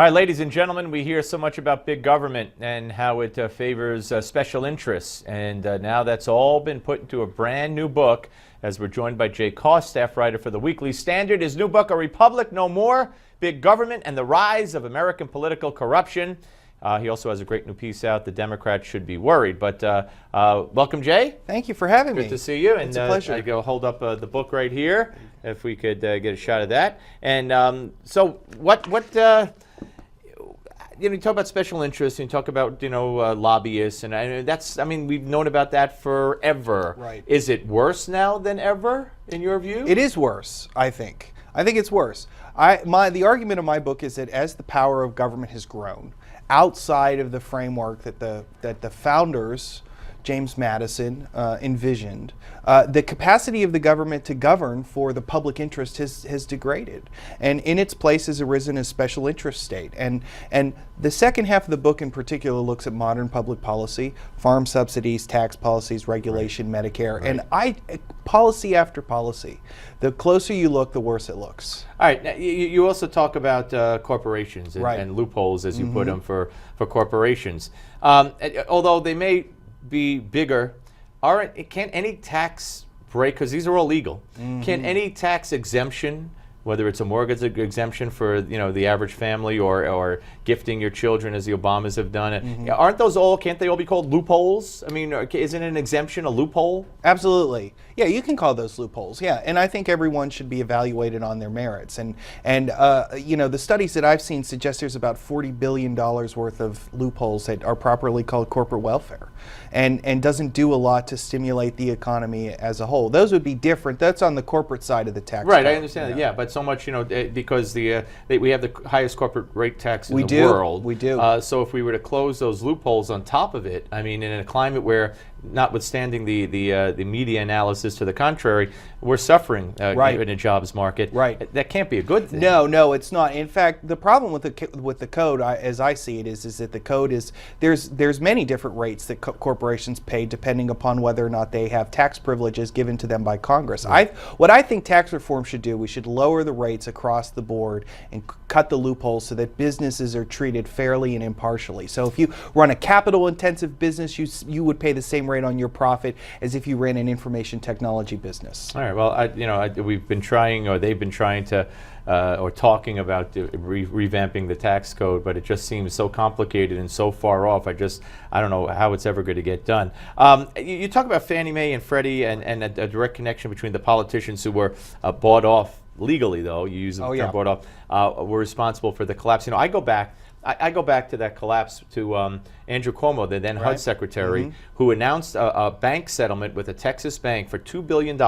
All right, ladies and gentlemen, we hear so much about big government and how it favors special interests. And now that's all been put into a brand new book, as we're joined by Jay Koss, staff writer for the Weekly Standard. His new book, A Republic No More, Big Government and the Rise of American Political Corruption. He also has a great new piece out, The Democrats Should Be Worried. But welcome, Jay. Thank you for having me. Good to see you. It's a pleasure. I go hold up the book right here, if we could get a shot of that. And so what you talk about special interests, and you talk about, lobbyists, and we've known about that forever. Right. Is it worse now than ever, in your view? It is worse, I think. I think it's worse. The argument of my book is that as the power of government has grown, outside of the framework that the founders, James Madison, envisioned, the capacity of the government to govern for the public interest has degraded, and in its place has arisen a special interest state. And the second half of the book in particular looks at modern public policy, farm subsidies, tax policies, regulation, right. Medicare, right. And policy after policy. The closer you look, the worse it looks. All right. Now, you also talk about corporations and, right. and loopholes, as you put them, for corporations. Although they may be bigger, can any tax break, because these are all legal, can any tax exemption, whether it's a mortgage exemption for the average family or gifting your children as the Obamas have done it, can't they all be called loopholes? I mean, isn't an exemption a loophole? Absolutely. Yeah, you can call those loopholes. Yeah, and I think everyone should be evaluated on their merits. And the studies that I've seen suggest there's about $40 billion worth of loopholes that are properly called corporate welfare, and doesn't do a lot to stimulate the economy as a whole. Those would be different. That's on the corporate side of the tax. Right, code, I understand that. Yeah, but so much, because we have the highest corporate rate tax in the world. We do. So if we were to close those loopholes on top of it, in a climate where, notwithstanding the media analysis to the contrary, we're suffering right. in a jobs market. Right. That can't be a good thing. No, it's not. In fact, the problem with the code, as I see it, is that the code is there's many different rates that corporations pay depending upon whether or not they have tax privileges given to them by Congress. Right. What I think tax reform should do, we should lower the rates across the board and cut the loopholes so that businesses are treated fairly and impartially. So if you run a capital-intensive business, you would pay the same rate on your profit as if you ran an information technology business. All right. Well, we've been trying, or they've been trying to, or talking about revamping the tax code, but it just seems so complicated and so far off. I don't know how it's ever going to get done. You talk about Fannie Mae and Freddie and a direct connection between the politicians who were bought off legally, though you use the term bought off, were responsible for the collapse. I go back to that collapse to Andrew Cuomo, the then HUD secretary, who announced a bank settlement with a Texas bank for $2 billion.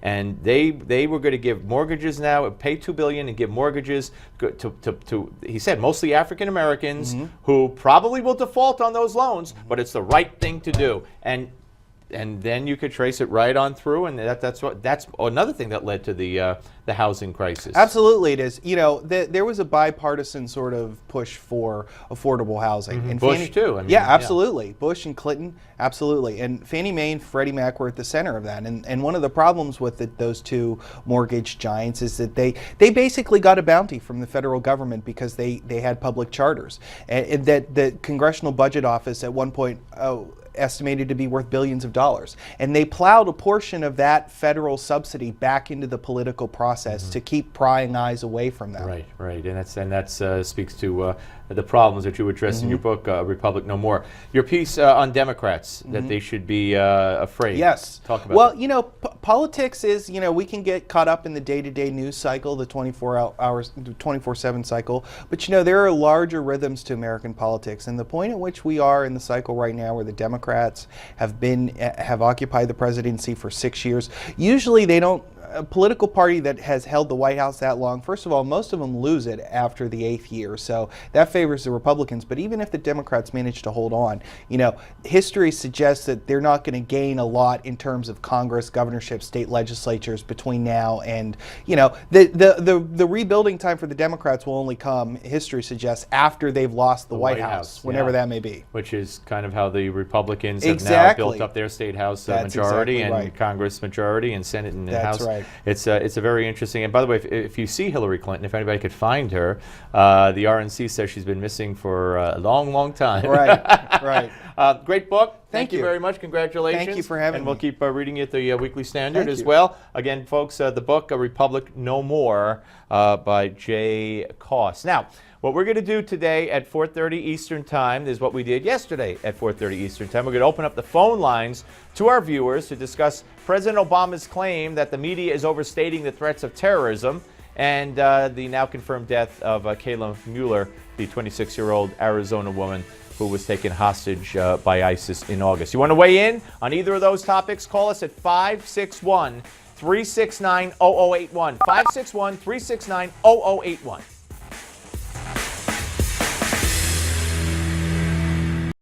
And they were going to give mortgages now, pay $2 billion and give mortgages to he said, mostly African Americans who probably will default on those loans, but it's the right thing to do. And then you could trace it right on through, and that's another thing that led to the housing crisis. Absolutely, it is. There was a bipartisan sort of push for affordable housing. And Bush too. Absolutely. Bush and Clinton, absolutely. And Fannie Mae and Freddie Mac were at the center of that. And one of the problems with those two mortgage giants is that they basically got a bounty from the federal government because they had public charters, and that the Congressional Budget Office at one point estimated to be worth billions of dollars. And they plowed a portion of that federal subsidy back into the political process to keep prying eyes away from them. Right. And that speaks to the problems that you address in your book, Republic No More. Your piece on Democrats, that they should be afraid. Yes. Talk about Well, politics is, we can get caught up in the day-to-day news cycle, the 24/7 cycle, but there are larger rhythms to American politics. And the point at which we are in the cycle right now, where the Democrats have occupied the presidency for 6 years, usually they don't. A political party that has held the White House that long, first of all, most of them lose it after the 8th year, so that favors the Republicans. But even if the Democrats manage to hold on, history suggests that they're not going to gain a lot in terms of Congress, governorship, state legislatures between now and, the rebuilding time for the Democrats will only come, history suggests, after they've lost the White House, whenever that may be. Which is kind of how the Republicans have now built up their state House majority and Congress majority and Senate and House. Right. Right. It's a very interesting. And by the way, if you see Hillary Clinton, if anybody could find her, the RNC says she's been missing for a long, long time. Right. Right. Great book. Thank Thank you you. very much. Congratulations. Thank you for having And we'll me. keep reading it at the Weekly Standard Thank as you. well. Again, folks, the book, A Republic No More, by Jay Koss. Now, what we're going to do today at 4:30 Eastern Time is what we did yesterday at 4:30 Eastern Time. We're going to open up the phone lines to our viewers to discuss President Obama's claim that the media is overstating the threats of terrorism and the now confirmed death of Kayla Mueller, the 26-year-old Arizona woman who was taken hostage by ISIS in August. You want to weigh in on either of those topics? Call us at 561-369-0081. 561-369-0081.